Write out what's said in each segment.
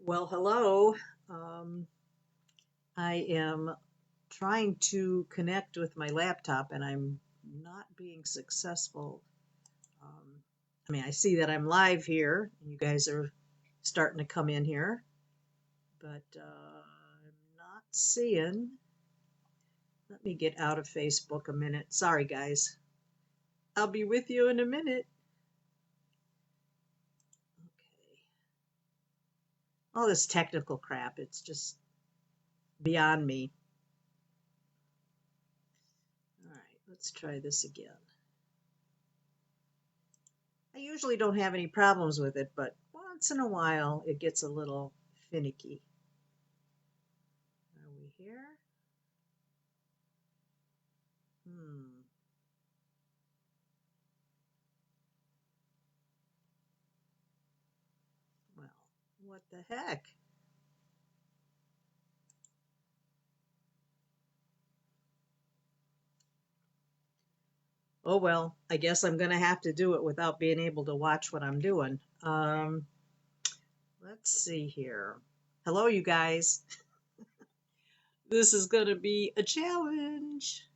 Well, hello. Um, I am trying to connect with my laptop and I'm not being successful. Um, I see that I'm live here and you guys are starting to come in here, but I'm not seeing. Let me get out of Facebook a minute. Sorry, guys. I'll be with you in a minute. Okay. All this technical crap, it's just beyond me. All right, let's try this again. I usually don't have any problems with it, but once in a while it gets a little finicky. Are we here? Hmm. Well, what the heck? Oh well, I guess I'm gonna have to do it without being able to watch what I'm doing. Let's see here. Hello, you guys. This is gonna be a challenge.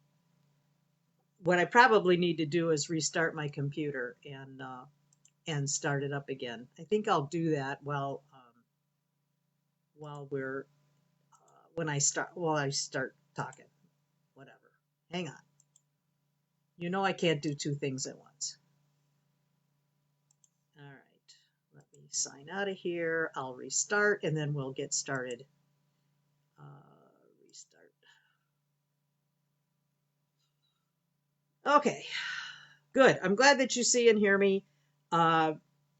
What I probably need to do is restart my computer and start it up again. I think I'll do that while we're while I start talking. Whatever. Hang on. You know I can't do two things at once. All right. Let me sign out of here. I'll restart and then we'll get started. Restart. Okay. Good. I'm glad that you see and hear me. Uh,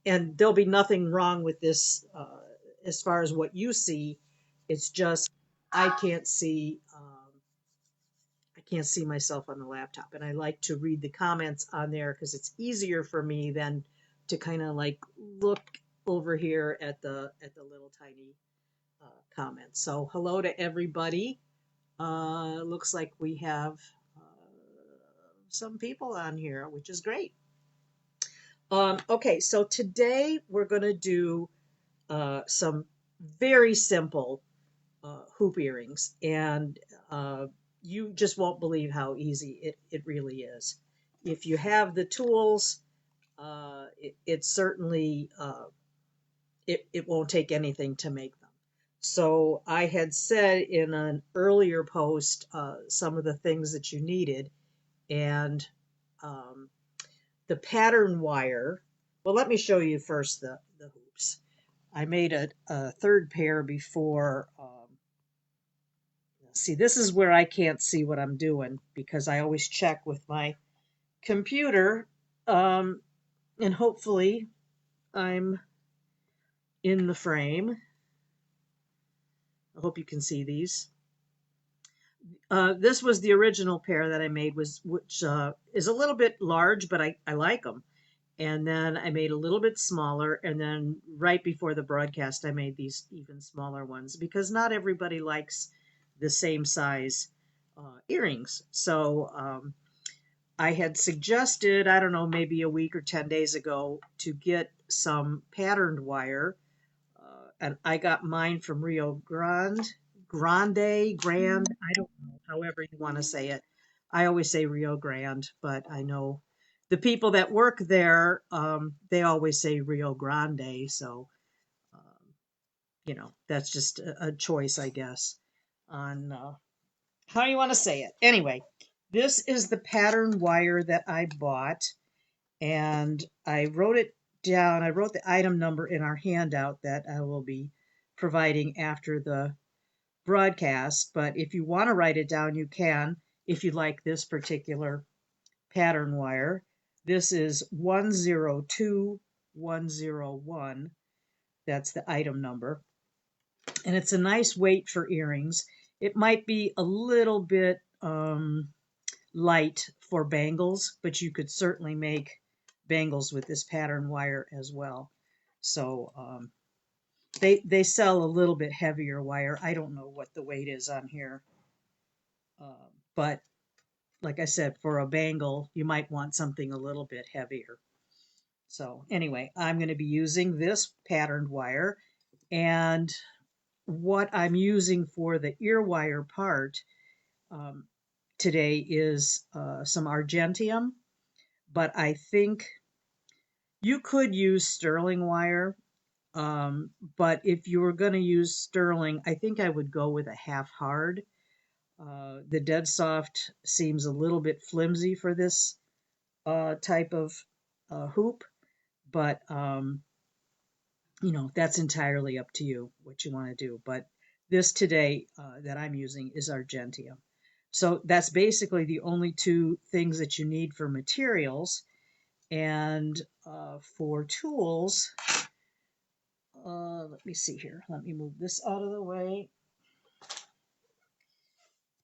and there'll be nothing wrong with this as far as what you see. It's just I can't see. I can't see myself on the laptop, and I like to read the comments on there because it's easier for me than to kind of like look over here at the little tiny comments. So hello to everybody. Looks like we have some people on here, which is great. Okay, so today we're going to do some very simple hoop earrings, and you just won't believe how easy it really is. If you have the tools, it certainly it won't take anything to make them. So I had said in an earlier post some of the things that you needed, and um, the pattern wire. Well, let me show you first the hoops. I made a third pair before. See, this is where I can't see what I'm doing because I always check with my computer, um, and hopefully I'm in the frame. I hope you can see these. This was the original pair that I made, which is a little bit large, but I like them. And then I made a little bit smaller, and then right before the broadcast, I made these even smaller ones because not everybody likes the same size earrings. So I had suggested, I don't know, maybe a week or 10 days ago to get some patterned wire. And I got mine from Rio Grande, I don't know, however you want to say it. I always say Rio Grande, but I know the people that work there, they always say Rio Grande. So, um, that's just a choice, I guess, on how you want to say it. Anyway, this is the pattern wire that I bought, and I wrote it down. I wrote the item number in our handout that I will be providing after the broadcast. But if you want to write it down, you can if you like this particular pattern wire. This is 102101. That's the item number. And it's a nice weight for earrings. It might be a little bit light for bangles, but you could certainly make bangles with this pattern wire as well. So They sell a little bit heavier wire. I don't know what the weight is on here, but like I said, for a bangle, you might want something a little bit heavier. So anyway, I'm going to be using this patterned wire, and what I'm using for the ear wire part um, today is some argentium, but I think you could use sterling wire. But if you were going to use sterling, I think I would go with a half hard. The dead soft seems a little bit flimsy for this type of hoop, but that's entirely up to you what you want to do. But this today that I'm using is argentium. So that's basically the only two things that you need for materials. And for tools, let me see here. Let me move this out of the way.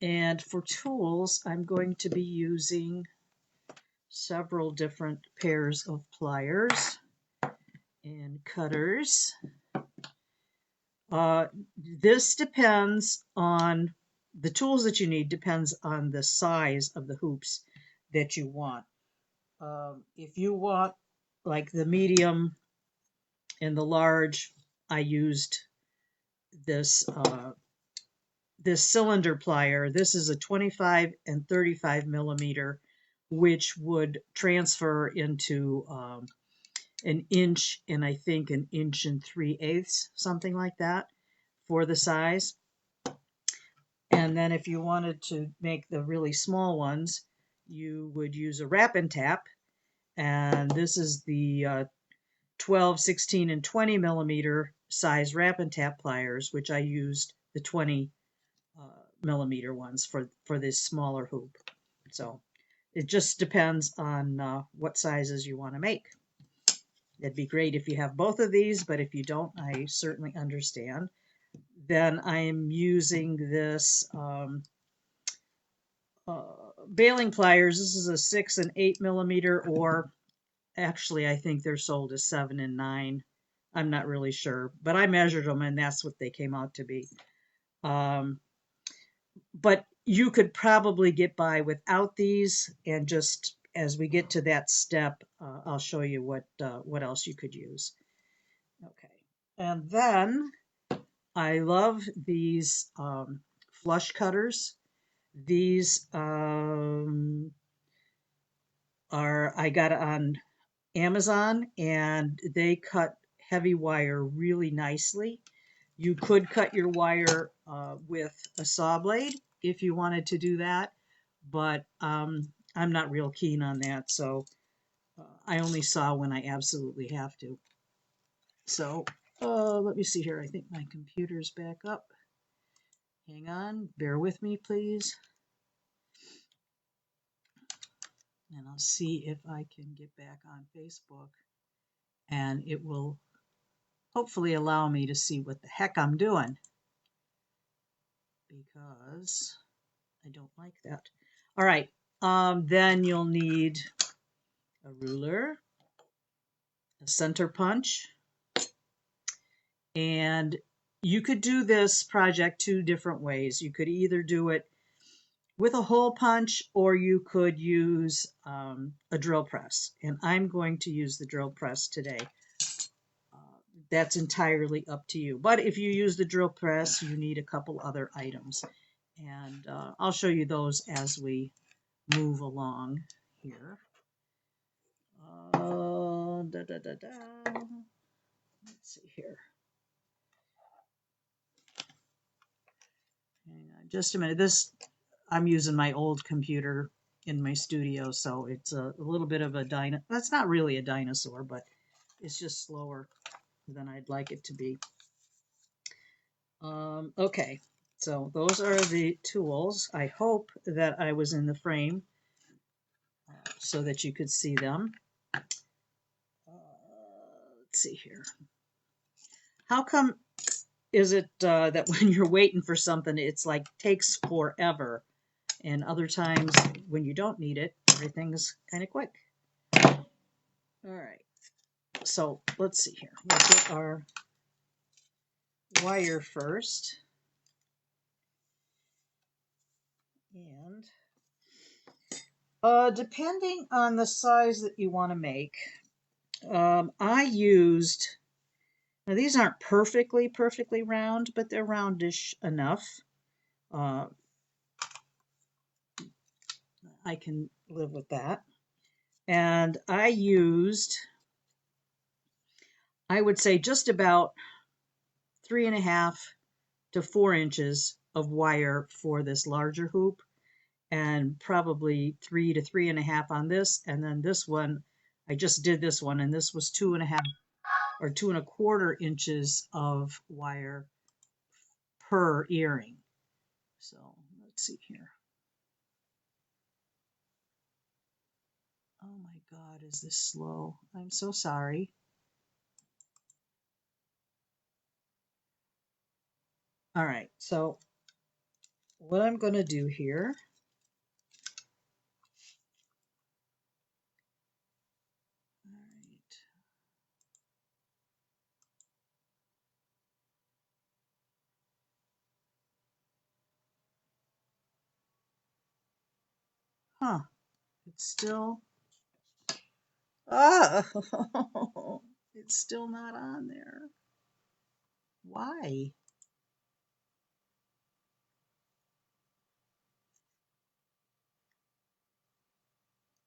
And for tools, I'm going to be using several different pairs of pliers and cutters. This depends on the tools that you need, depends on the size of the hoops that you want. If you want like the medium and the large, I used this this cylinder plier. This is a 25 and 35 millimeter, which would transfer into an inch and I think an inch and 3/8, something like that for the size. And then if you wanted to make the really small ones, you would use a wrap and tap. And this is the 12, 16, and 20 millimeter size wrap and tap pliers, which I used the 20 millimeter ones for this smaller hoop. So it just depends on what sizes you want to make. It'd be great if you have both of these, but if you don't, I certainly understand. Then I'm using this baling pliers. This is a 6 and 8 millimeter, or actually I think they're sold as 7 and 9. I'm not really sure, but I measured them and that's what they came out to be. But you could probably get by without these, and just as we get to that step, I'll show you what else you could use. Okay, and then I love these flush cutters. These I got on Amazon, and they cut heavy wire really nicely. You could cut your wire with a saw blade if you wanted to do that, but I'm not real keen on that, so I only saw when I absolutely have to. So let me see here. I think my computer's back up. Hang on, bear with me, please. And I'll see if I can get back on Facebook, and it will hopefully allow me to see what the heck I'm doing, because I don't like that. All right, then you'll need a ruler, a center punch, and you could do this project two different ways. You could either do it with a hole punch, or you could use a drill press, and I'm going to use the drill press today. That's entirely up to you, but if you use the drill press, you need a couple other items, and I'll show you those as we move along here. Let's see here. Hang on just a minute. I'm using my old computer in my studio, so it's a little bit of a that's not really a dinosaur, but it's just slower than I'd like it to be. Okay, so those are the tools. I hope that I was in the frame so that you could see them. Let's see here. How come is it that when you're waiting for something, it's like takes forever, and other times when you don't need it, everything's kind of quick? All right, so let's see here. We'll get our wire first. And depending on the size that you want to make, I used, now these aren't perfectly round, but they're roundish enough. Uh, I can live with that. And I used, I would say, just about 3.5 to 4 inches of wire for this larger hoop, and probably 3 to 3.5 on this. And then this one, I just did this one, and this was 2.5 or 2.25 inches of wire per earring. So let's see here. Oh my God, is this slow? I'm so sorry. All right, so what I'm going to do here, all right, huh, it's still, ah, it's still not on there. Why?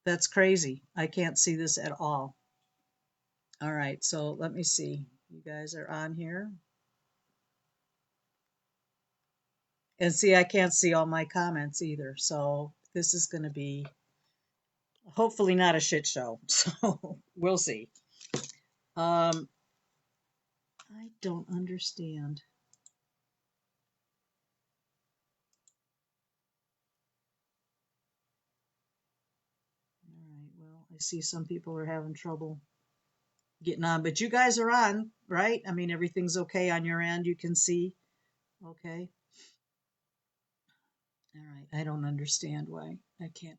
That's crazy. I can't see this at all. All right, so let me see. You guys are on here. And see, I can't see all my comments either. So this is going to be hopefully not a shit show. So we'll see. I don't understand. All right, well, I see some people are having trouble getting on, but you guys are on, right? I mean, everything's okay on your end. You can see. Okay. All right. I don't understand why I can't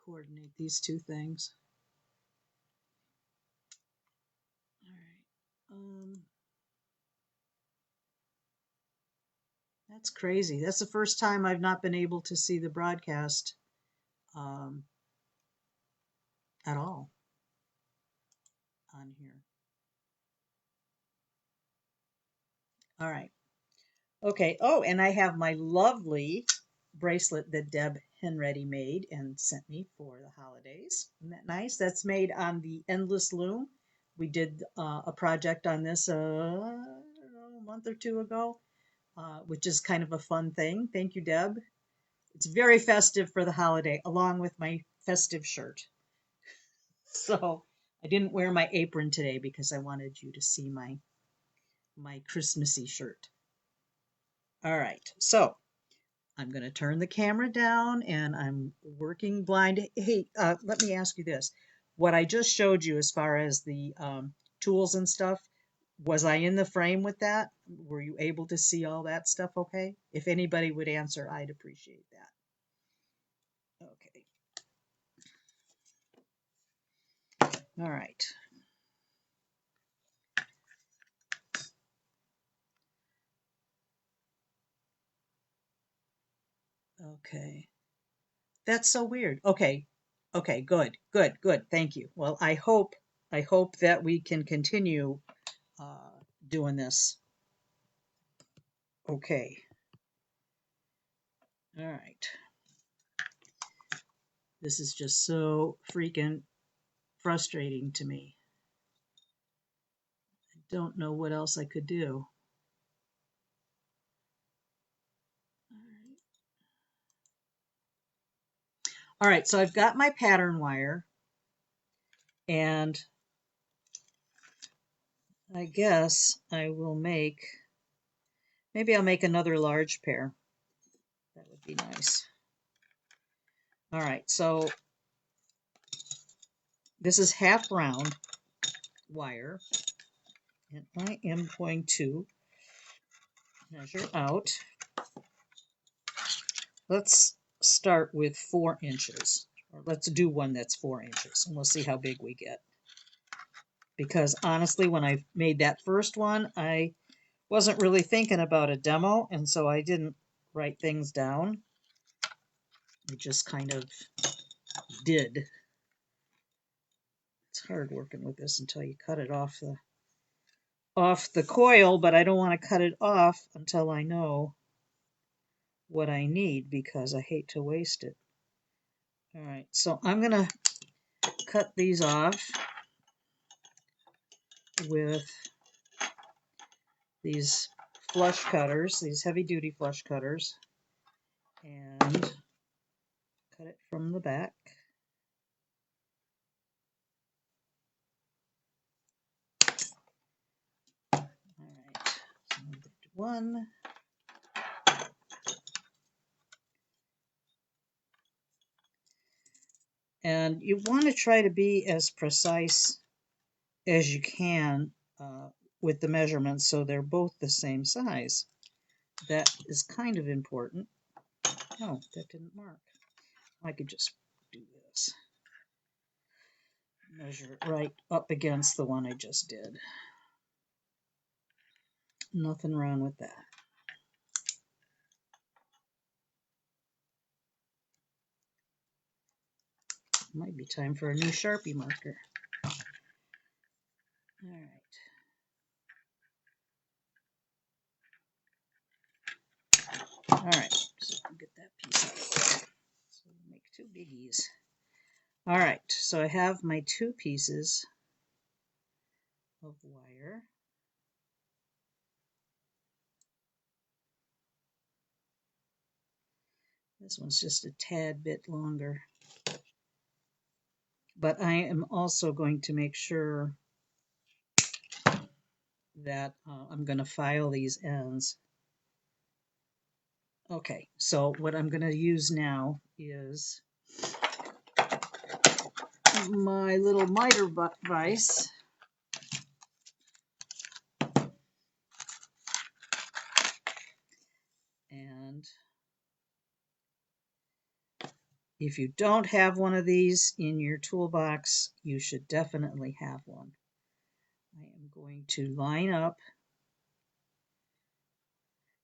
coordinate these two things. All right. That's crazy. That's the first time I've not been able to see the broadcast um, at all on here. All right. Okay. Oh, and I have my lovely bracelet that Deb Henready made and sent me for the holidays. Isn't that nice? That's made on the Endless Loom. We did a project on this I don't know, a month or two ago, which is kind of a fun thing. Thank you, Deb. It's very festive for the holiday, along with my festive shirt. So I didn't wear my apron today because I wanted you to see my Christmassy shirt. All right, so I'm going to turn the camera down and I'm working blind. Hey, let me ask you this. What I just showed you as far as the tools and stuff, was I in the frame with that? Were you able to see all that stuff okay? If anybody would answer, I'd appreciate that. Okay. All right. Okay. That's so weird. Okay. Okay, good. Thank you. Well, I hope that we can continue doing this. Okay. All right. This is just so freaking frustrating to me. I don't know what else I could do. All right, so I've got my pattern wire, and I guess I will maybe I'll make another large pair. That would be nice. All right, so this is half round wire, and I am going to measure out. Let's start with 4 inches, or let's do one that's 4 inches, and we'll see how big we get. Because honestly, when I made that first one, I wasn't really thinking about a demo, and so I didn't write things down. I just kind of did. It's hard working with this until you cut it off the coil, but I don't want to cut it off until I know what I need because I hate to waste it. All right, so I'm going to cut these off with these flush cutters, these heavy-duty flush cutters, and cut it from the back. All right, so one. And you want to try to be as precise as you can with the measurements so they're both the same size. That is kind of important. Oh, that didn't mark. I could just do this. Measure it right up against the one I just did. Nothing wrong with that. Might be time for a new Sharpie marker. All right. All right, so I'll get that piece out of there. So we'll make two biggies. All right, so I have my two pieces of wire. This one's just a tad bit longer. But I am also going to make sure that I'm going to file these ends. Okay, so what I'm going to use now is my little miter vise. And if you don't have one of these in your toolbox, you should definitely have one. I am going to line up.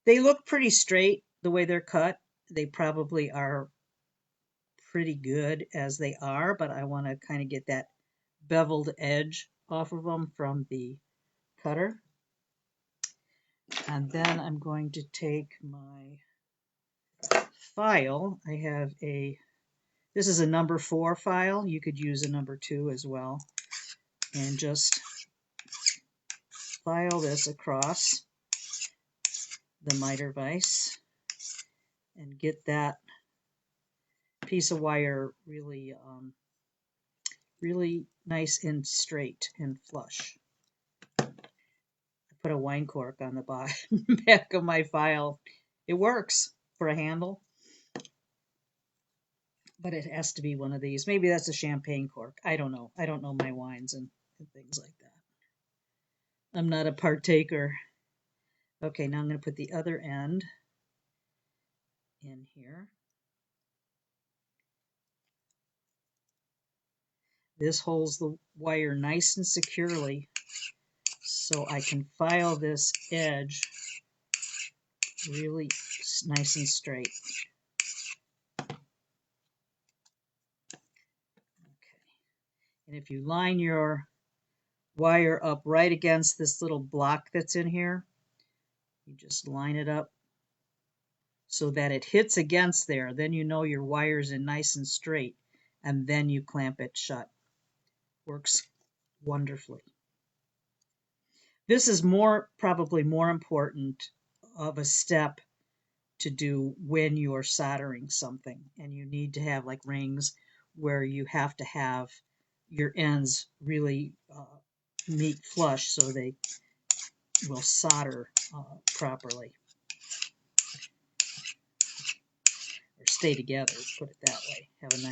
They look pretty straight the way they're cut. They probably are pretty good as they are, but I want to kind of get that beveled edge off of them from the cutter. And then I'm going to take my file. I have this is a number 4 file. You could use a number 2 as well. And just file this across the miter vise and get that piece of wire really, really nice and straight and flush. I put a wine cork on the back of my file. It works for a handle, but it has to be one of these. Maybe that's a champagne cork. I don't know. I don't know my wines and things like that. I'm not a partaker. Okay, now I'm going to put the other end in here. This holds the wire nice and securely so I can file this edge really nice and straight. Okay. And if you line your wire up right against this little block that's in here, you just line it up so that it hits against there. Then you know your wire's in nice and straight, and then you clamp it shut. Works wonderfully. This is probably more important of a step to do when you are soldering something, and you need to have like rings where you have to have your ends really meet flush so they will solder properly or stay together, put it that way. Have a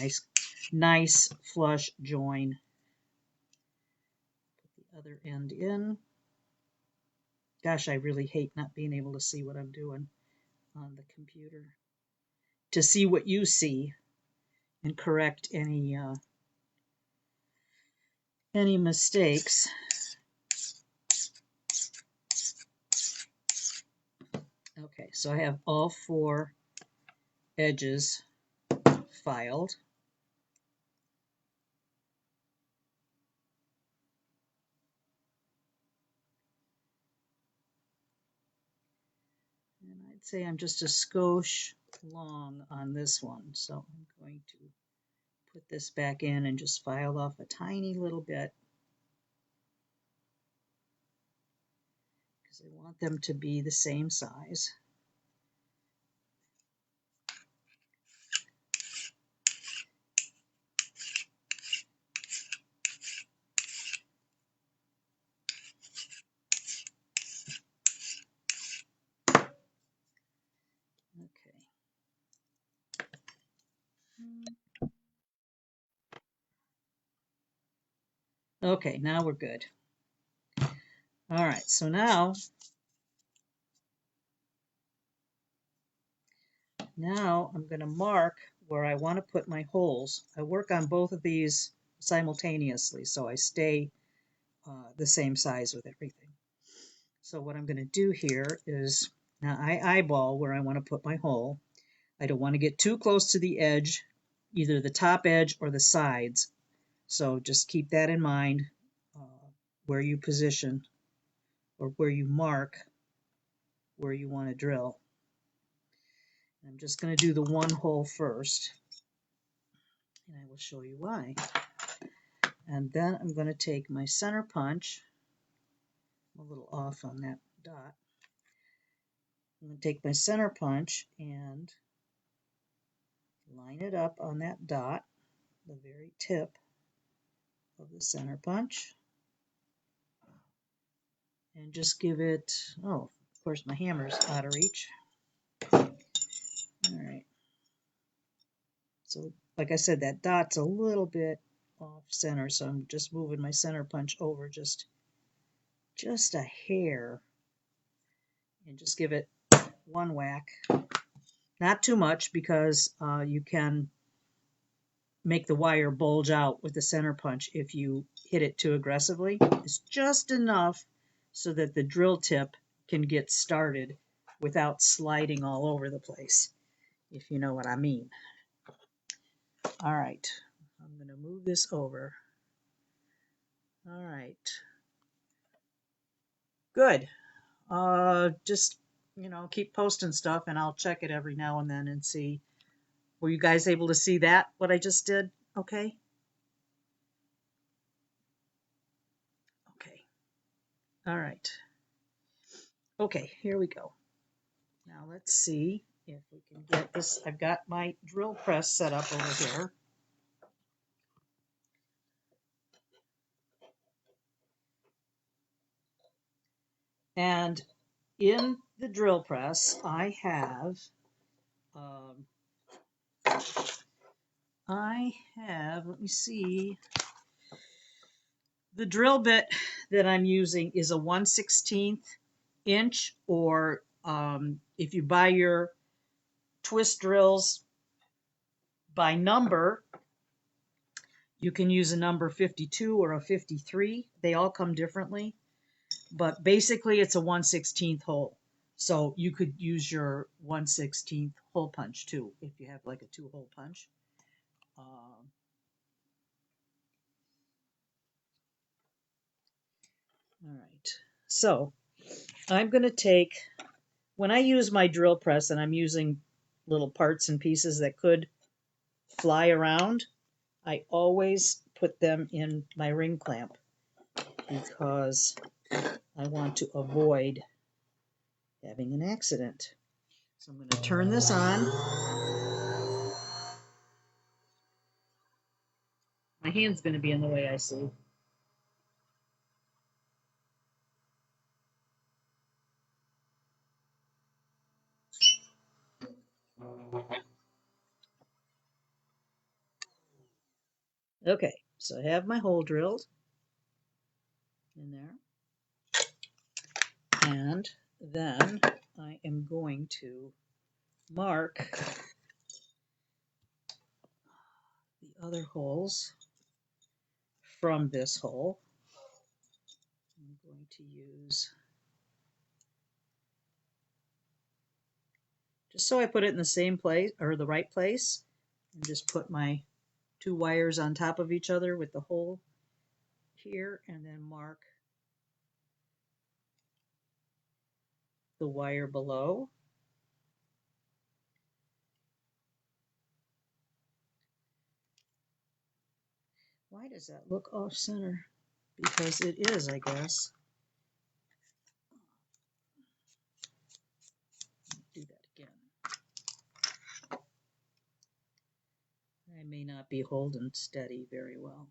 nice flush join. Put the other end in. Gosh, I really hate not being able to see what I'm doing on the computer. To see what you see and correct any mistakes. so I have all 4 edges filed. And I'd say I'm just a skosh long on this one, so I'm going to put this back in and just file off a tiny little bit because I want them to be the same size. Okay. Okay, now we're good. All right, so now I'm going to mark where I want to put my holes. I work on both of these simultaneously, so I stay the same size with everything. So what I'm going to do here is, now I eyeball where I want to put my hole. I don't want to get too close to the edge, either the top edge or the sides. So just keep that in mind where you position or where you mark where you want to drill. I'm just going to do the one hole first, and I will show you why. And then I'm going to take my center punch. I'm a little off on that dot. I'm going to take my center punch and line it up on that dot, the very tip of the center punch, and just give it, oh, of course my hammer's out of reach. All right. So like I said, that dot's a little bit off center, so I'm just moving my center punch over just a hair and just give it one whack. Not too much because you can make the wire bulge out with the center punch if you hit it too aggressively. It's just enough so that the drill tip can get started without sliding all over the place, if you know what I mean. All right, I'm going to move this over. All right, good. Just, keep posting stuff and I'll check it every now and then and see. Were you guys able to see that, what I just did? Okay. Okay. All right. Okay, here we go. Now let's see if we can get this. I've got my drill press set up over here. And in the drill press, I have, let me see, the drill bit that I'm using is a 1/16 inch, or if you buy your twist drills by number, you can use a number 52 or a 53. They all come differently, but basically it's a 1/16 hole. So you could use your 1/16 hole punch too, if you have like a 2-hole punch. All right, so I'm going to take, when I use my drill press and I'm using little parts and pieces that could fly around, I always put them in my ring clamp because I want to avoid having an accident. So I'm going to turn this on. My hand's going to be in the way, I see. Okay, so I have my hole drilled in there. And then I am going to mark the other holes from this hole. I'm going to use just so I put it in the same place or the right place, and just put my 2 wires on top of each other with the hole here, and then mark the wire below. Why does that look off center? Because it is, I guess. Do that again. I may not be holding steady very well.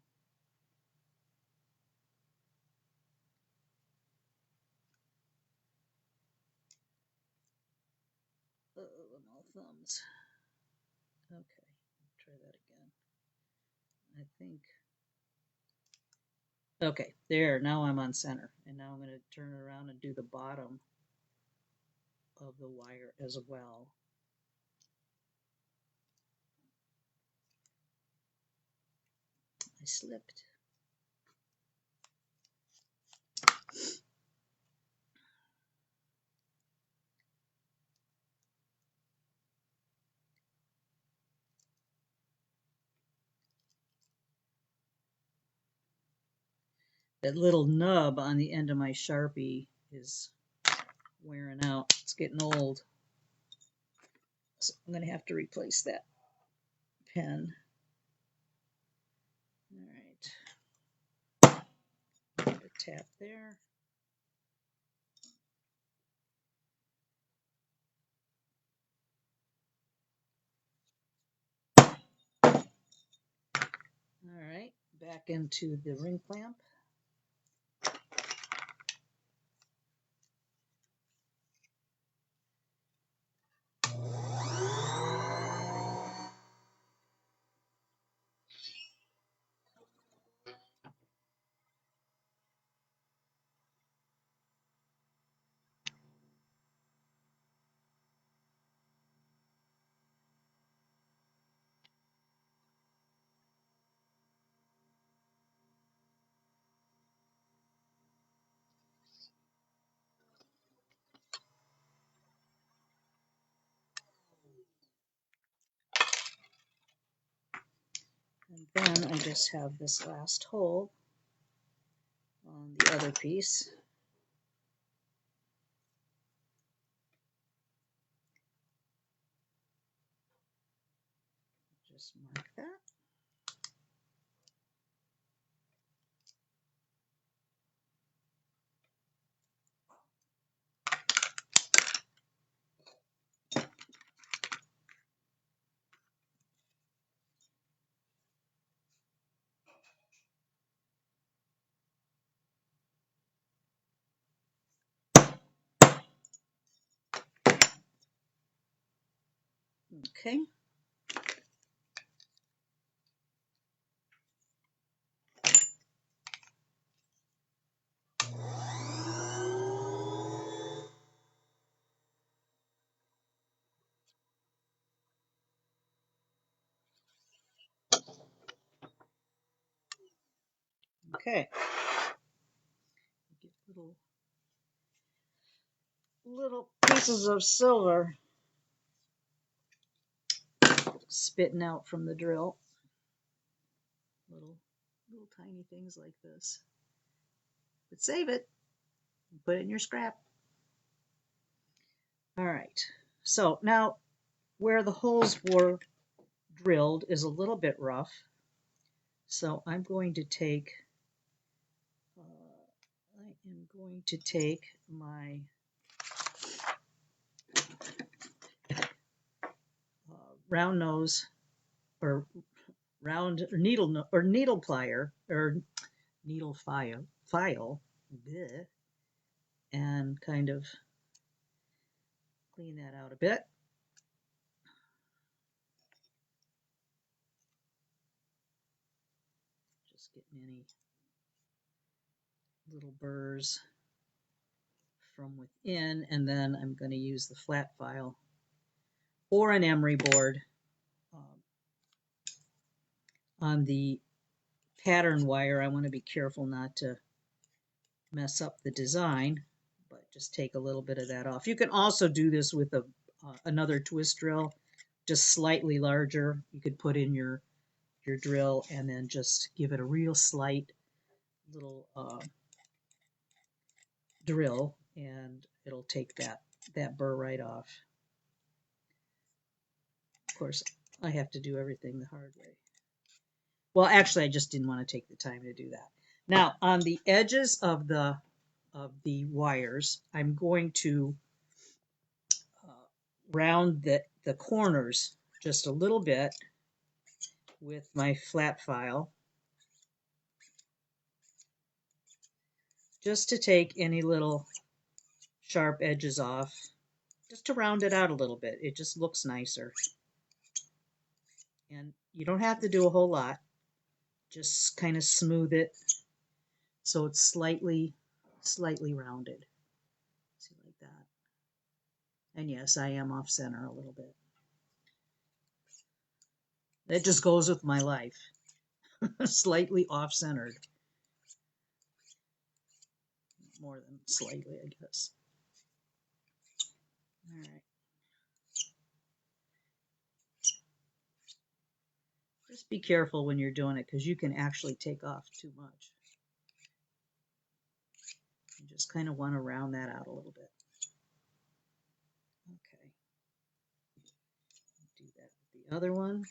No thumbs. Okay, try that again. I think. Okay, there, now I'm on center. And now I'm going to turn around and do the bottom of the wire as well. I slipped. That little nub on the end of my Sharpie is wearing out. It's getting old. So I'm going to have to replace that pen. All right. Put a tap there. All right, back into the ring clamp. And then I just have this last hole on the other piece. Just mark that. Okay. Okay. Get little pieces of silver spitting out from the drill. Little tiny things like this. But save it and put it in your scrap. All right. So now where the holes were drilled is a little bit rough. So I'm going to take my round nose or round or needle plier or needle file bleh, and kind of clean that out a bit. Just getting any little burrs from within, and then I'm going to use the flat file or an emery board on the pattern wire. I want to be careful not to mess up the design, but just take a little bit of that off. You can also do this with a another twist drill, just slightly larger. You could put in your drill and then just give it a real slight little drill, and it'll take that burr right off. Of course, I have to do everything the hard way. Well, actually, I just didn't want to take the time to do that. Now, on the edges of the wires, I'm going to round the corners just a little bit with my flat file, just to take any little sharp edges off, just to round it out a little bit. It just looks nicer. And you don't have to do a whole lot. Just kind of smooth it so it's slightly rounded. See, like that. And yes, I am off center a little bit. That just goes with my life. Slightly off centered. More than slightly, I guess. All right. Just be careful when you're doing it, because you can actually take off too much. You just kind of want to round that out a little bit. Okay. Do that with the other one.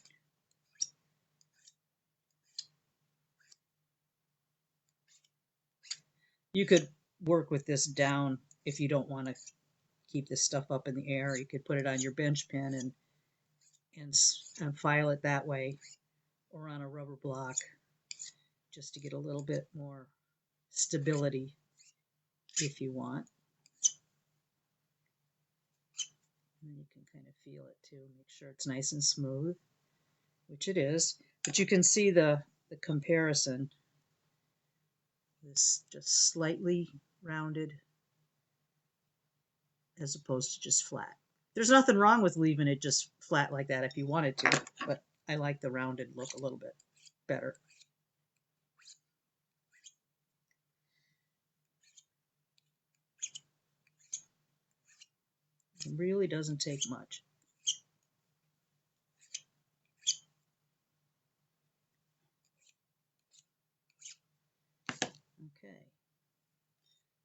You could work with this down if you don't want to keep this stuff up in the air. You could put it on your bench pin and file it that way, or on a rubber block, just to get a little bit more stability if you want. And you can kind of feel it too, make sure it's nice and smooth, which it is. But you can see the comparison. This just slightly rounded as opposed to just flat. There's nothing wrong with leaving it just flat like that if you wanted to, but I like the rounded look a little bit better. It really doesn't take much. Okay,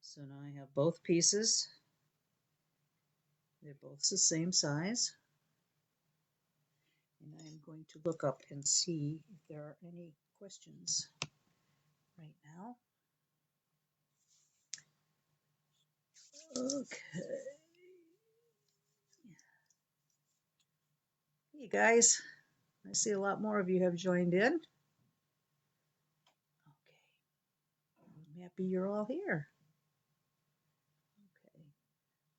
so now I have both pieces. They're both the same size. And I'm going to look up and see if there are any questions right now. Okay. Hey guys, I see a lot more of you have joined in. Okay. I'm happy you're all here. Okay.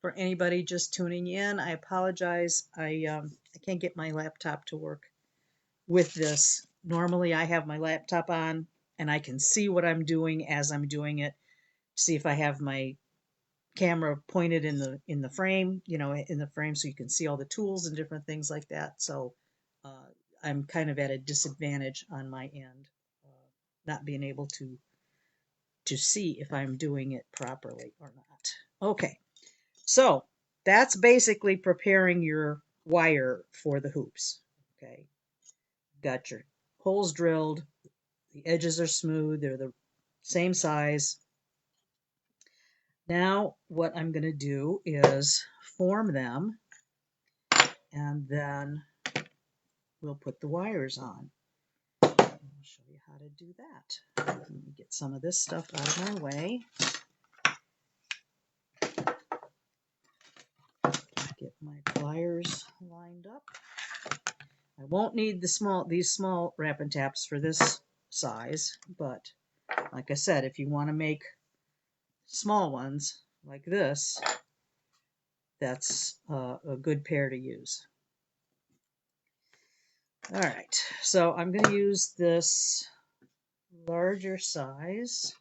For anybody just tuning in, I apologize. I can't get my laptop to work with this. Normally I have my laptop on and I can see what I'm doing as I'm doing it. See if I have my camera pointed in the frame, in the frame, so you can see all the tools and different things like that. So I'm kind of at a disadvantage on my end, not being able to see if I'm doing it properly or not. Okay, so that's basically preparing your wire for the hoops. Okay, got your holes drilled, the edges are smooth, they're the same size. Now what I'm going to do is form them, and then we'll put the wires on. I'll show you how to do that. Let me get some of this stuff out of my way. Get my pliers lined up. I won't need these small wrap and taps for this size, but like I said, if you want to make small ones like this, that's a good pair to use. All right, so I'm going to use this larger size.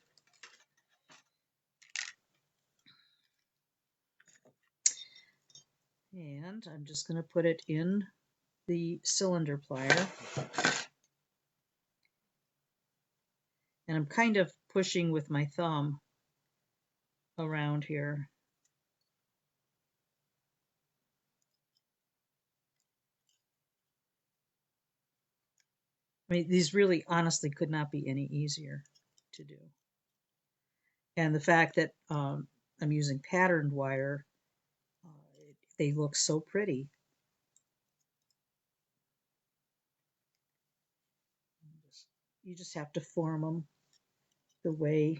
And I'm just going to put it in the cylinder plier. And I'm kind of pushing with my thumb around here. I mean, these really honestly could not be any easier to do. And the fact that I'm using patterned wire, they look so pretty. You just have to form them the way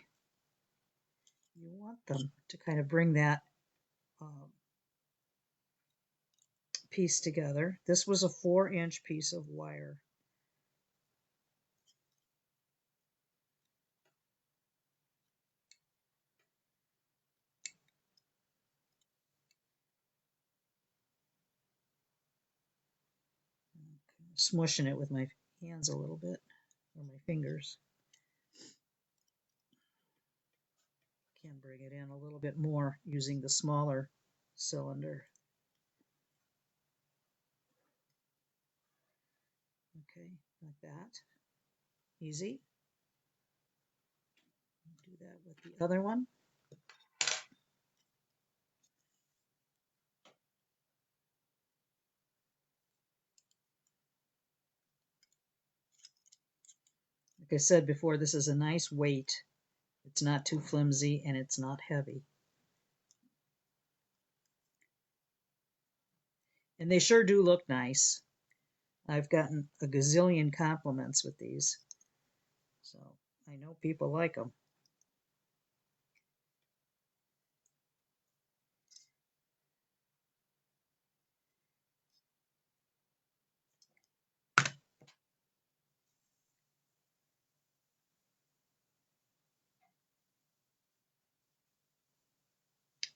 you want them to kind of bring that um, piece together. This was a 4-inch piece of wire. Smushing it with my hands a little bit, or my fingers. Can bring it in a little bit more using the smaller cylinder. Okay, like that. Easy. Do that with the other one. Like I said before, this is a nice weight. It's not too flimsy and it's not heavy. And they sure do look nice. I've gotten a gazillion compliments with these. So I know people like them.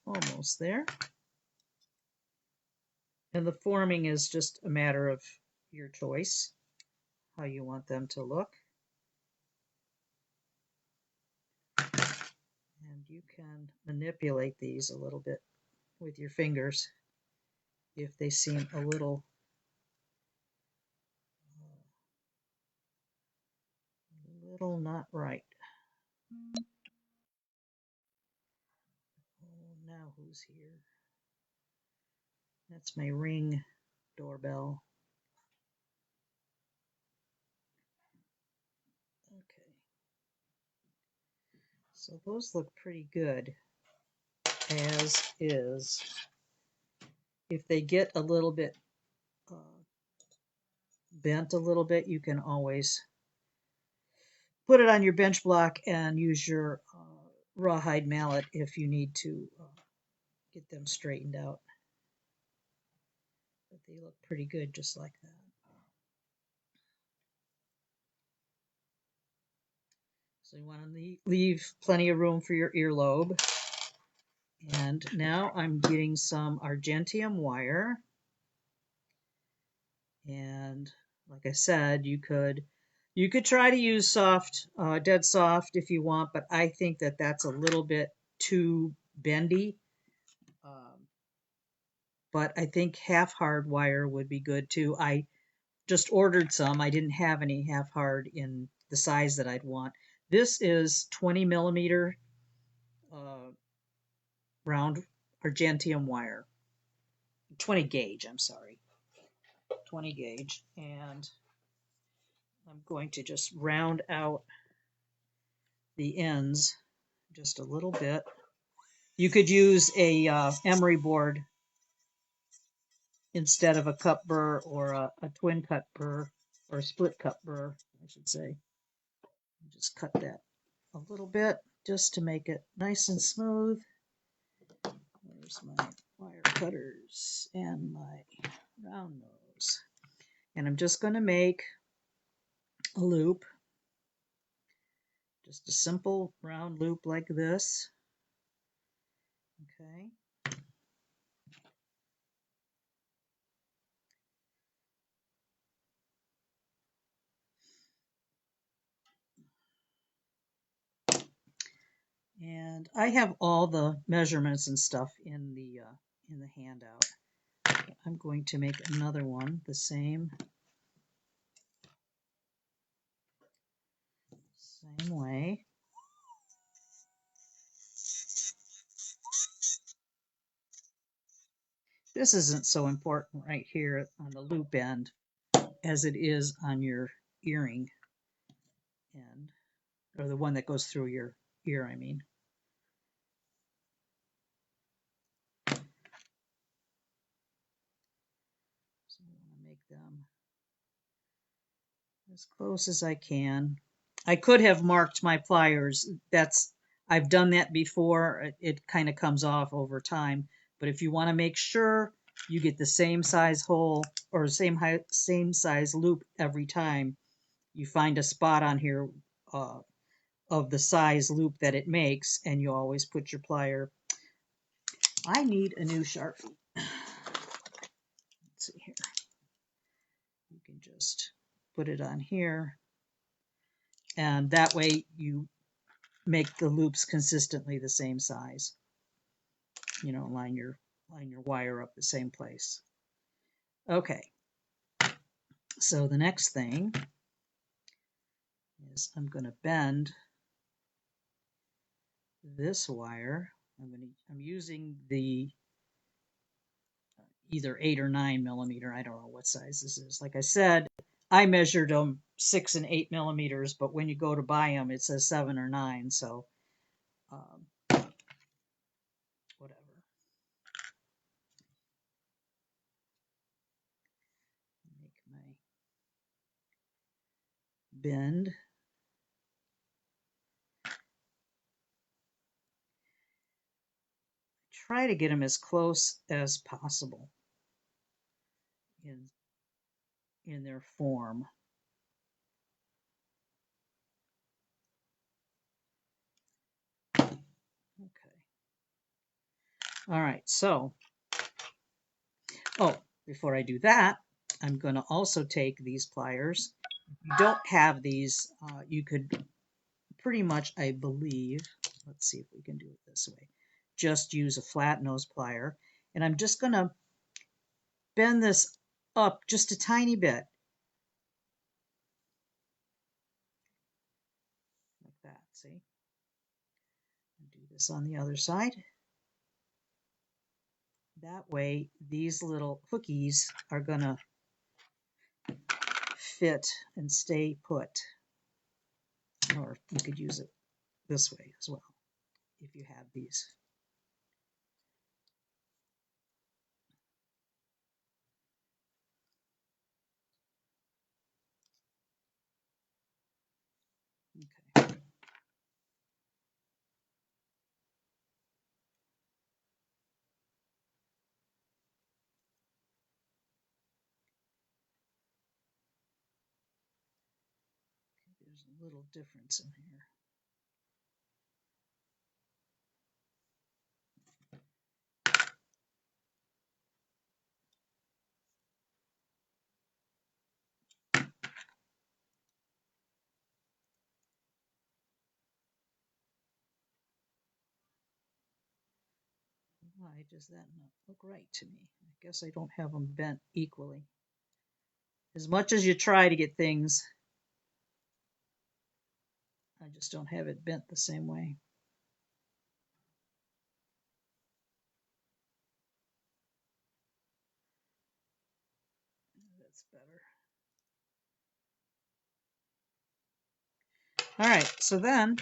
Almost there. And the forming is just a matter of your choice, how you want them to look. And you can manipulate these a little bit with your fingers if they seem a little not right. Oh, now who's here? That's my Ring doorbell. Okay. So those look pretty good as is. If they get a little bit bent a little bit, you can always put it on your bench block and use your rawhide mallet if you need to get them straightened out. But they look pretty good just like that. So you want to leave plenty of room for your earlobe. And now I'm getting some Argentium wire. And like I said, you could try to use soft, dead soft if you want, but I think that that's a little bit too bendy. But I think half hard wire would be good too. I just ordered some. I didn't have any half hard in the size that I'd want. This is 20 millimeter round Argentium wire. 20 gauge, I'm sorry. 20 gauge. And I'm going to just round out the ends just a little bit. You could use a emery board instead of a cut burr or a twin cut burr or a split cut burr, I should say. Just cut that a little bit just to make it nice and smooth. There's my wire cutters and my round nose. And I'm just going to make a loop, just a simple round loop like this. Okay. And I have all the measurements and stuff in the handout. I'm going to make another one the same way. This isn't so important right here on the loop end as it is on your earring end, or the one that goes through your ear, I mean. So I want to make them as close as I can. I could have marked my pliers. I've done that before. It kind of comes off over time. But if you want to make sure you get the same size hole or same size loop every time, you find a spot on here of the size loop that it makes, and you always put your plier. I need a new Sharpie. Let's see here. You can just put it on here, and that way you make the loops consistently the same size. You know, line your wire up the same place. Okay. So the next thing is I'm going to bend this wire. I'm using the either 8 or 9 millimeter. I don't know what size this is. Like I said, I measured them 6 and 8 millimeters, but when you go to buy them, it says 7 or 9. So whatever. Make my bend. Try to get them as close as possible in their form. Okay. All right, so, before I do that, I'm going to also take these pliers. If you don't have these, you could pretty much, I believe, let's see if we can do it this way, just use a flat nose plier. And I'm just going to bend this up just a tiny bit. Like that, see? And do this on the other side. That way, these little hookies are going to fit and stay put. Or you could use it this way as well, if you have these. Okay. There's a little difference in here. Why does that not look right to me? I guess I don't have them bent equally. As much as you try to get things, I just don't have it bent the same way. That's better. All right, so then I'm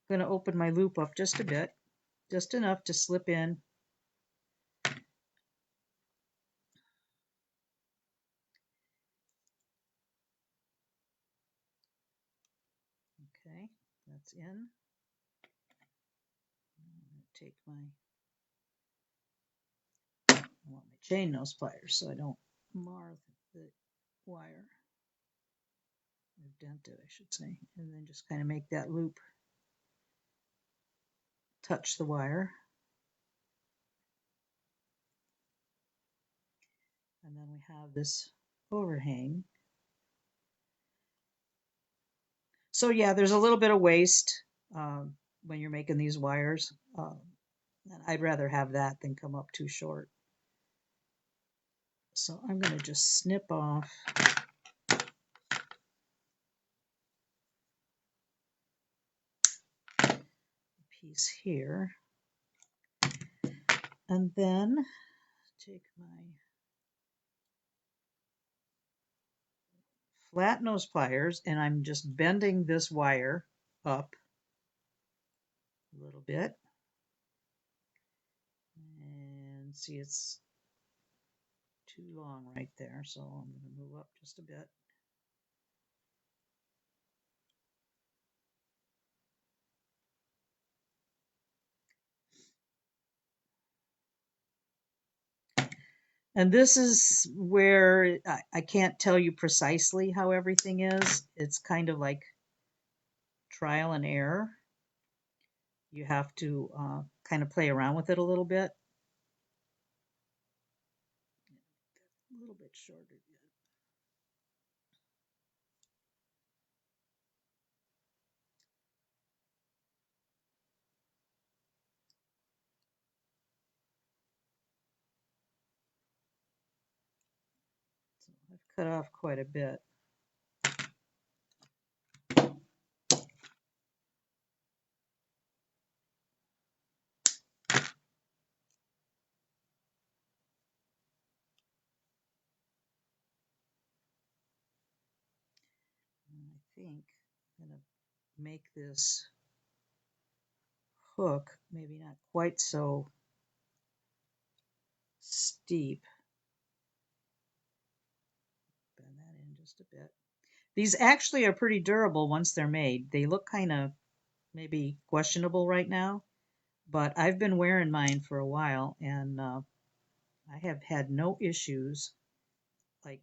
going to open my loop up just a bit, just enough to slip in. Okay, that's in. I'm going to take I want my chain nose pliers so I don't mar the wire, or dent it, I should say, and then just kind of make that loop touch the wire. And then we have this overhang. So yeah, there's a little bit of waste when you're making these wires. And I'd rather have that than come up too short. So I'm going to just snip off a piece here. And then take my flat nose pliers, and I'm just bending this wire up a little bit. And see, it's too long right there, so I'm going to move up just a bit. And this is where I can't tell you precisely how everything is. It's kind of like trial and error. You have to kind of play around with it a little bit. A little bit shorter. So I've cut off quite a bit. And I think I'm going to make this hook maybe not quite so steep. Bend that in just a bit. These actually are pretty durable once they're made. They look kind of maybe questionable right now, but I've been wearing mine for a while, and I have had no issues like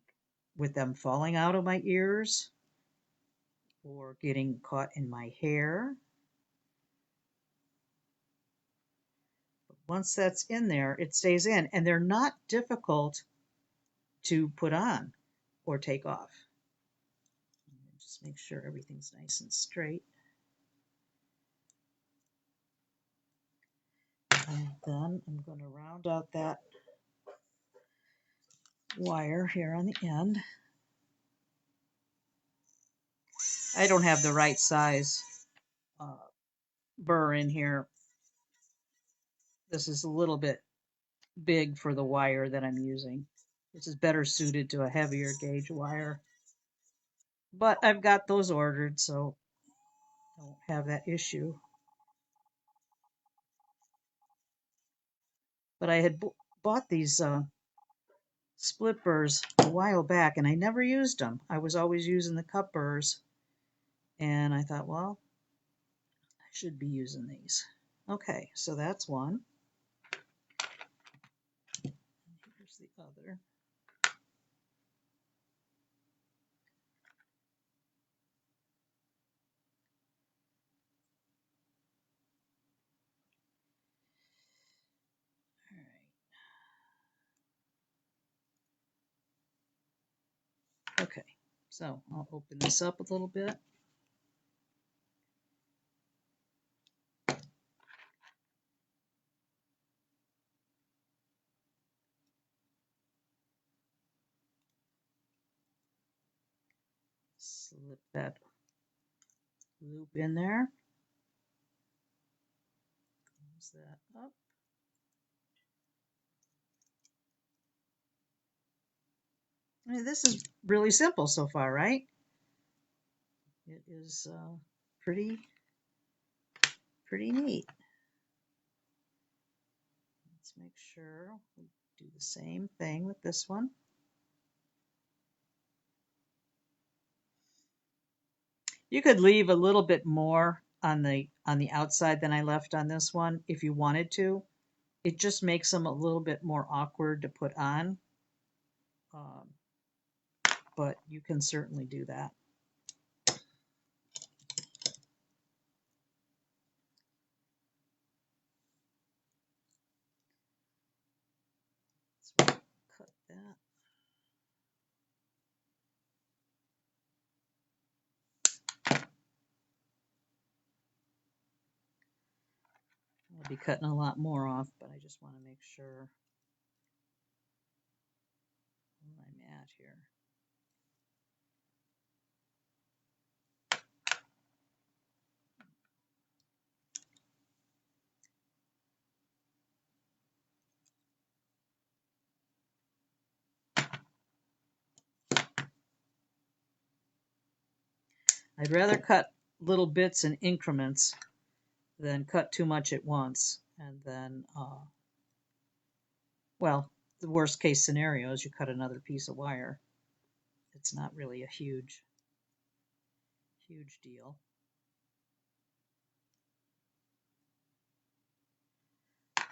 with them falling out of my ears or getting caught in my hair. But once that's in there, it stays in, and they're not difficult to put on or take off. Just make sure everything's nice and straight. And then I'm going to round out that wire here on the end. I don't have the right size burr in here. This is a little bit big for the wire that I'm using. This is better suited to a heavier gauge wire. But I've got those ordered, so I won't have that issue. But I had bought these split burrs a while back, and I never used them. I was always using the cup burrs, and I thought, well, I should be using these. Okay, so that's one. Here's the other. Okay, so I'll open this up a little bit. Slip that loop in there. Close that up. I mean, this is really simple so far, right? It is pretty neat. Let's make sure we do the same thing with this one. You could leave a little bit more on the outside than I left on this one if you wanted to. It just makes them a little bit more awkward to put on, but you can certainly do that. So cut that. I'll be cutting a lot more off, but I just want to make sure where I'm at here. I'd rather cut little bits in increments than cut too much at once. And then, well, the worst case scenario is you cut another piece of wire. It's not really a huge deal.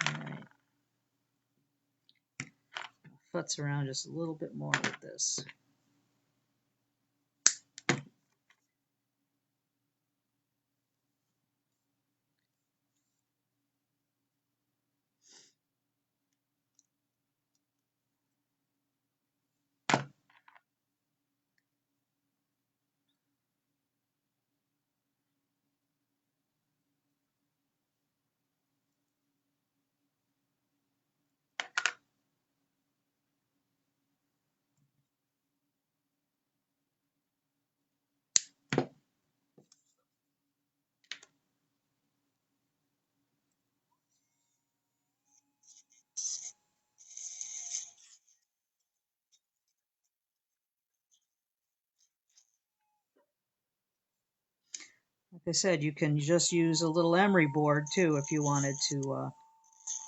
All right. Futz around just a little bit more with this. Like I said, you can just use a little emery board too if you wanted to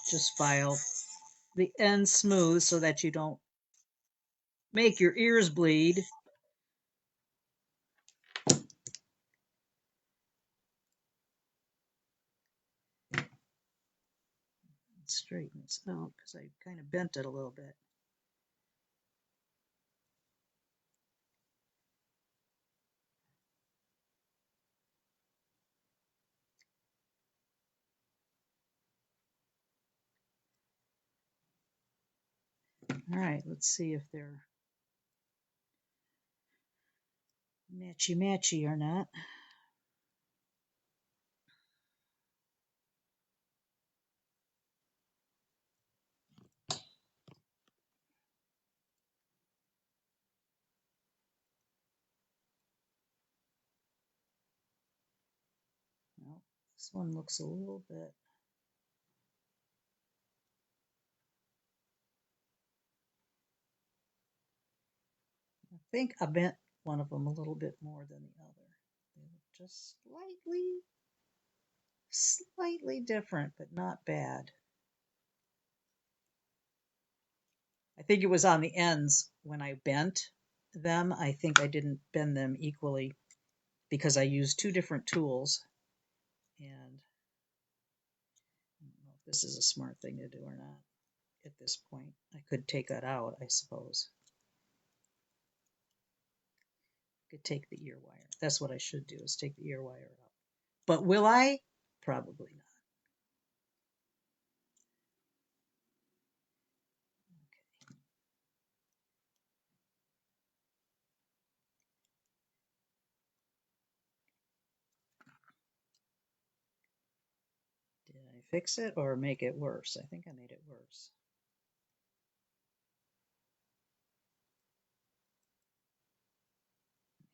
just file the ends smooth so that you don't make your ears bleed. Straighten this out because I kind of bent it a little bit. All right, let's see if they're matchy or not. Well, this one looks a little bit. I think I bent one of them a little bit more than the other. They look just slightly different, but not bad. I think it was on the ends when I bent them. I think I didn't bend them equally because I used two different tools. And I don't know if this is a smart thing to do or not at this point. I could take that out, I suppose. I could take the ear wire. That's what I should do, is take the ear wire out. But will I? Probably not. Okay. Did I fix it or make it worse? I think I made it worse.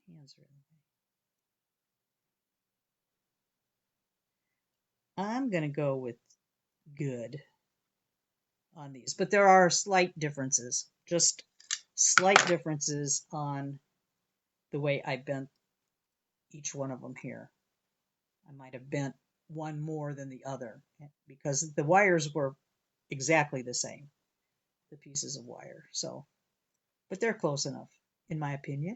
Hands are in the way. I'm going to go with good on these, but there are slight differences, just slight differences on the way I bent each one of them here. I might have bent one more than the other because the wires were exactly the same, the pieces of wire. So, but they're close enough, in my opinion.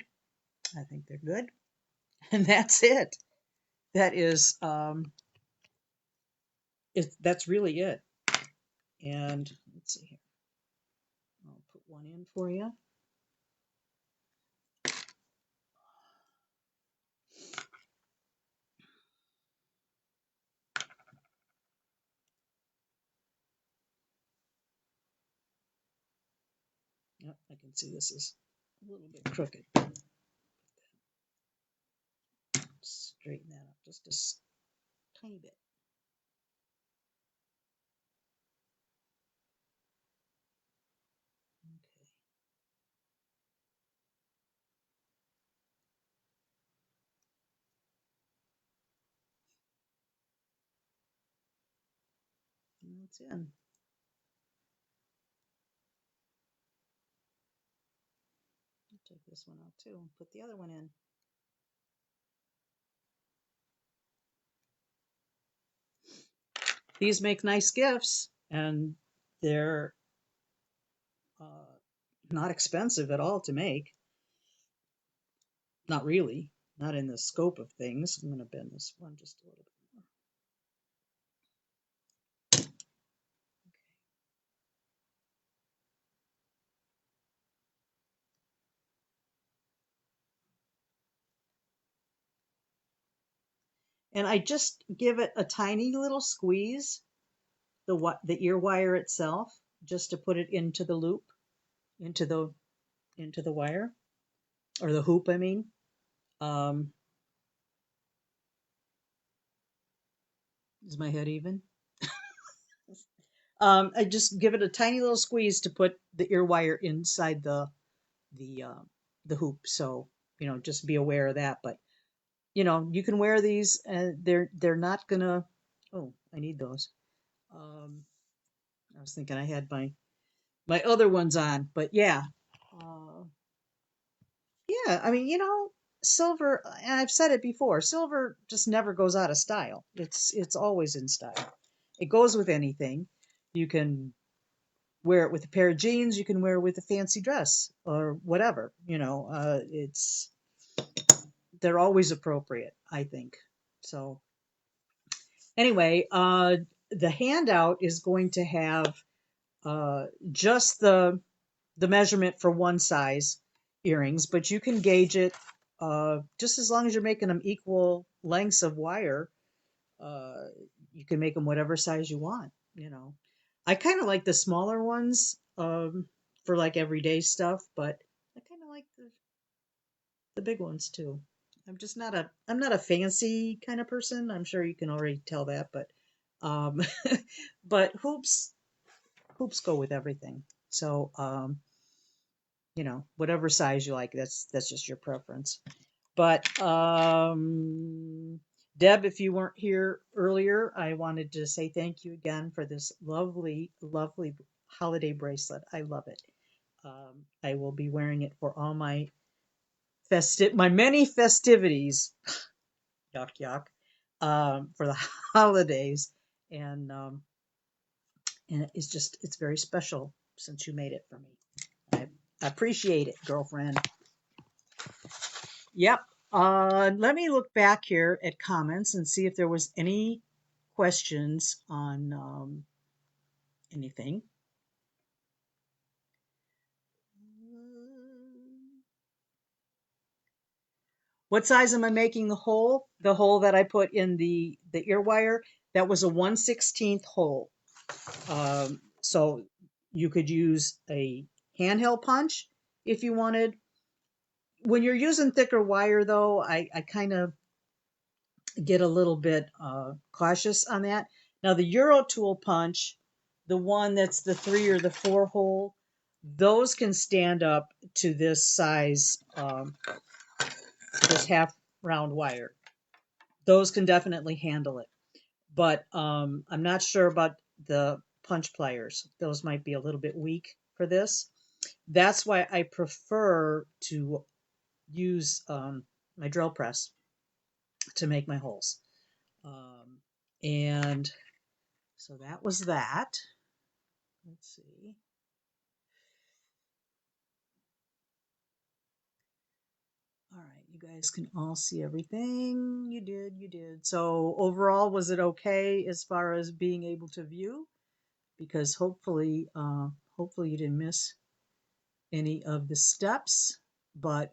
I think they're good. And that's it. That is, that's really it. And let's see here. I'll put one in for you. Yep, I can see this is a little bit crooked. Straighten that up just a tiny bit. Okay. And that's in. I'll take this one out too and put the other one in. these make nice gifts, and they're uh, not expensive at all to make. Not really, not in the scope of things. I'm going to bend this one just a little bit more. And I just give it a tiny little squeeze, the ear wire itself, just to put it into the loop, into the wire, or the hoop, I mean. Um, is my head even? I just give it a tiny little squeeze to put the ear wire inside the uh, the hoop. So just be aware of that. But you can wear these, and they're not gonna. Oh, I need those. Um, I was thinking I had my other ones on, but yeah, uh, yeah. I mean, silver. And I've said it before. Silver just never goes out of style. It's always in style. It goes with anything. You can wear it with a pair of jeans. You can wear it with a fancy dress or whatever. They're always appropriate, I think. So anyway, the handout is going to have just the measurement for one size earrings, but you can gauge it just as long as you're making them equal lengths of wire. Uh, you can make them whatever size you want. I kind of like the smaller ones for like everyday stuff, but I kind of like the big ones too. I'm not a fancy kind of person. I'm sure you can already tell that, but um, but hoops go with everything. So whatever size you like, that's just your preference. But Deb, if you weren't here earlier, I wanted to say thank you again for this lovely, lovely holiday bracelet. I love it. I will be wearing it for all my many festivities. Yuck yuck. For the holidays, and it's very special since you made it for me. I appreciate it, girlfriend. Yep. Let me look back here at comments and see if there was any questions on anything. What size am I making the hole? The hole that I put in the ear wire, that was a 1/16 hole. So you could use a handheld punch if you wanted. When you're using thicker wire, though, I kind of get a little bit cautious on that. Now, the Euro Tool punch, the one that's the 3 or the 4 hole, those can stand up to this size, this half round wire. Those can definitely handle it. But I'm not sure about the punch pliers. Those might be a little bit weak for this. That's why I prefer to use my drill press to make my holes. And so that was that. Let's see. All right, you guys can all see everything. You did. So overall, was it okay as far as being able to view? Because hopefully you didn't miss any of the steps, but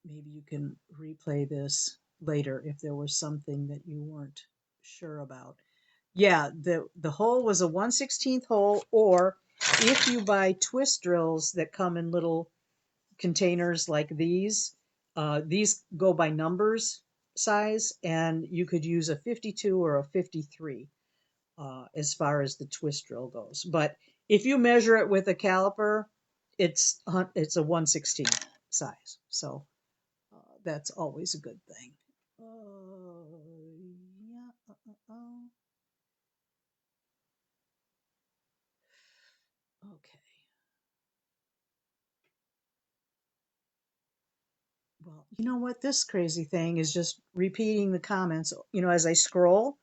maybe you can replay this later if there was something that you weren't sure about. Yeah, the hole was a 1/16 hole, or if you buy twist drills that come in little containers like these go by numbers size, and you could use a 52 or a 53 as far as the twist drill goes. But if you measure it with a caliper, it's a 1/16 size. So that's always a good thing. Yeah. Okay. Well, you know what? This crazy thing is just repeating the comments. As I scroll,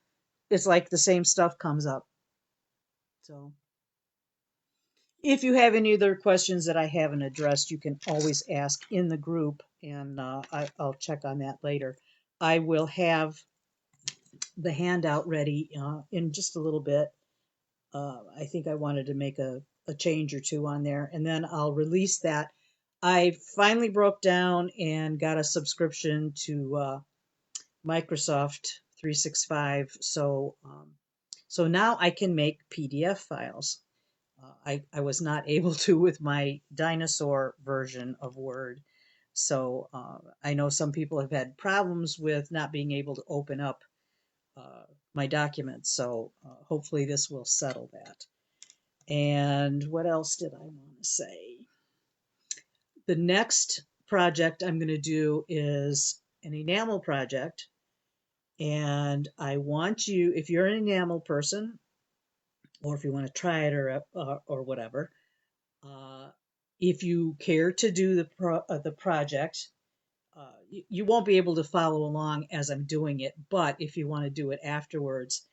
it's like the same stuff comes up. So if you have any other questions that I haven't addressed, you can always ask in the group, and I'll check on that later. I will have the handout ready in just a little bit. I think I wanted to make a change or two on there, and then I'll release that. I finally broke down and got a subscription to Microsoft 365, so now I can make PDF files. I was not able to with my dinosaur version of Word. So I know some people have had problems with not being able to open up uh, my documents. So hopefully this will settle that. And what else did I want to say? The next project I'm going to do is an enamel project. And I want you, if you're an enamel person, or if you want to try it or whatever, Uh, if you care to do the project, you won't be able to follow along as I'm doing it, but if you want to do it afterwards,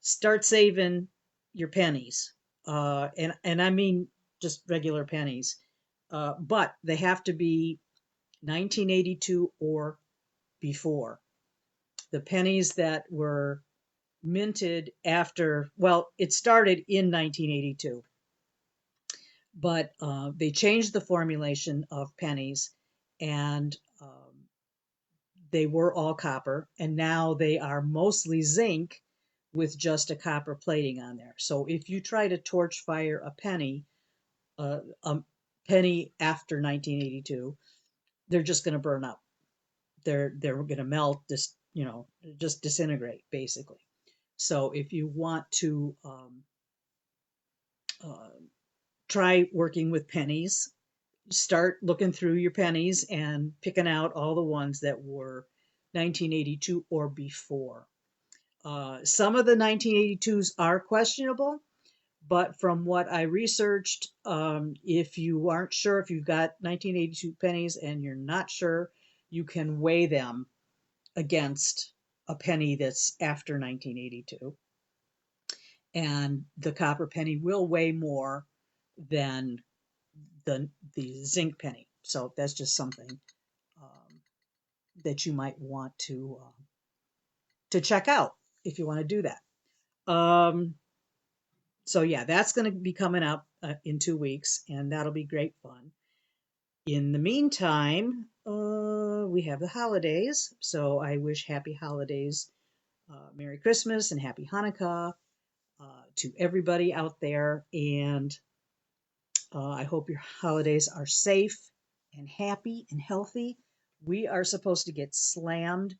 start saving your pennies. And I mean just regular pennies. But they have to be 1982 or before. The pennies that were minted after, well, it started in 1982, but they changed the formulation of pennies, and they were all copper, and now they are mostly zinc with just a copper plating on there. So if you try to torch fire a penny after 1982, they're just going to burn up. They're going to melt, just disintegrate basically. So if you want to uh, try working with pennies, start looking through your pennies and picking out all the ones that were 1982 or before. Some of the 1982s are questionable, but from what I researched, if you aren't sure if you've got 1982 pennies and you're not sure, you can weigh them against a penny that's after 1982. And the copper penny will weigh more than the zinc penny. So that's just something um, that you might want to check out if you want to do that. So yeah, that's going to be coming up in 2 weeks, and that'll be great fun. In the meantime, we have the holidays, so I wish happy holidays, Merry Christmas and Happy Hanukkah to everybody out there, and I hope your holidays are safe and happy and healthy. We are supposed to get slammed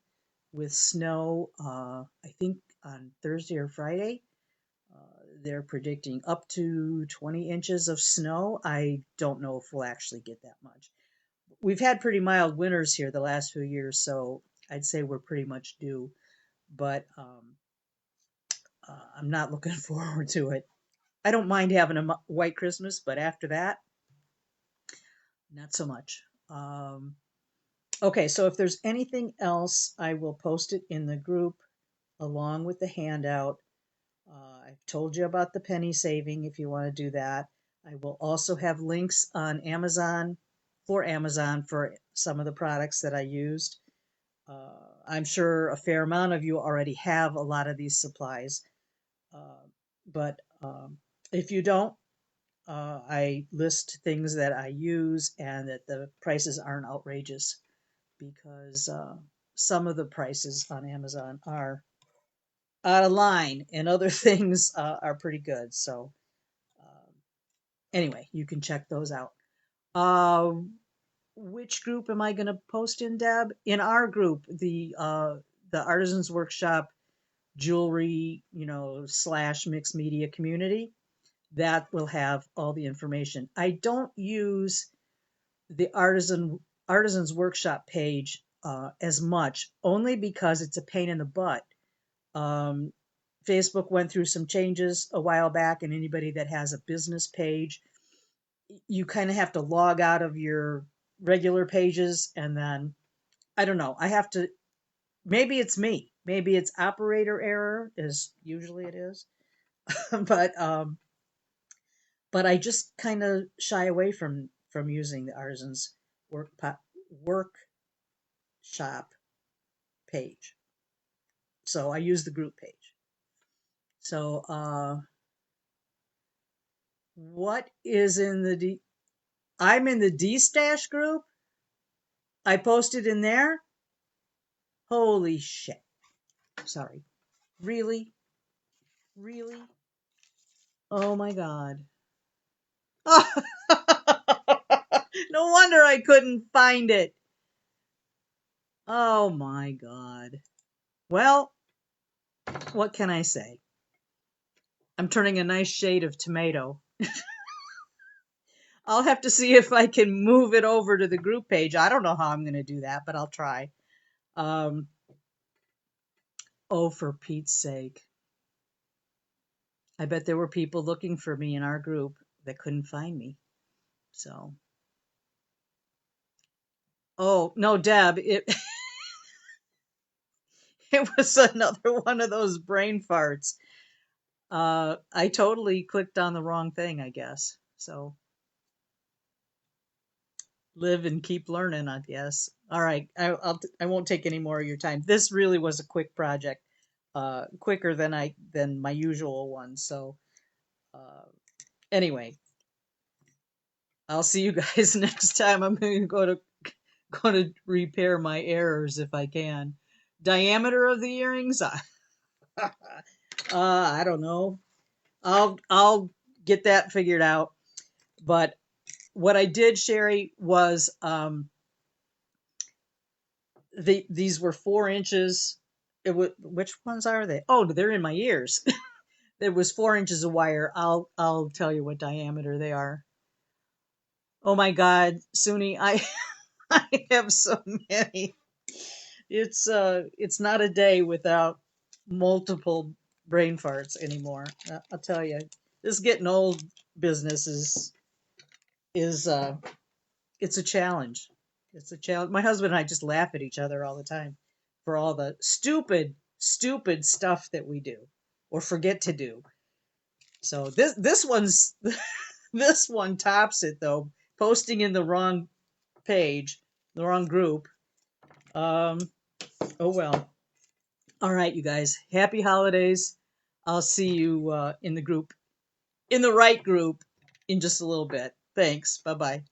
with snow, I think on Thursday or Friday. They're predicting up to 20 inches of snow. I don't know if we'll actually get that much. We've had pretty mild winters here the last few years, so I'd say we're pretty much due. But I'm not looking forward to it. I don't mind having a white Christmas, but after that, not so much. Okay, so if there's anything else, I will post it in the group along with the handout. I've told you about the penny saving if you want to do that. I will also have links on Amazon for some of the products that I used. I'm sure a fair amount of you already have a lot of these supplies, uh, but if you don't, I list things that I use and that the prices aren't outrageous because some of the prices on Amazon are out of line and other things are pretty good. So anyway, you can check those out. Uh, which group am I going to post in, Deb? In our group, the Artisans Workshop jewelry, / mixed media community. That will have all the information. I don't use the Artisans Workshop page as much, only because it's a pain in the butt. Um, Facebook went through some changes a while back, and anybody that has a business page, you kind of have to log out of your regular pages, and then I don't know. I have to. Maybe it's me. Maybe it's operator error, as usually it is. But but I just kind of shy away from using the Artisans workshop page. So I use the group page. So what is in the D? I'm in the D stash group. I posted in there. Holy shit! Sorry. Really? Really? Oh my god. No wonder I couldn't find it. Oh my god. Well, what can I say? I'm turning a nice shade of tomato. I'll have to see if I can move it over to the group page. I don't know how I'm going to do that, but I'll try. Um, oh, for Pete's sake. I bet there were people looking for me in our group that couldn't find me. So, oh, no, Deb, it was another one of those brain farts. I totally clicked on the wrong thing, I guess. So, live and keep learning, I guess. All right, I won't take any more of your time. This really was a quick project, quicker than my usual one. So uh, anyway, I'll see you guys next time. I'm going to go to repair my errors if I can. Diameter of the earrings, I don't know. I'll get that figured out. But what I did, Sherry, was these were 4 inches. Which ones are they? Oh, they're in my ears. There was 4 inches of wire. I'll tell you what diameter they are. Oh my God, Suni, I I have so many. It's not a day without multiple brain farts anymore. I'll tell you, this getting old business is it's a challenge. It's a challenge. My husband and I just laugh at each other all the time for all the stupid stuff that we do or forget to do. So this one's this one tops it though. Posting in the wrong page, the wrong group. Um, oh well. All right, you guys. Happy holidays. I'll see you in the group, in the right group, in just a little bit. Thanks. Bye bye.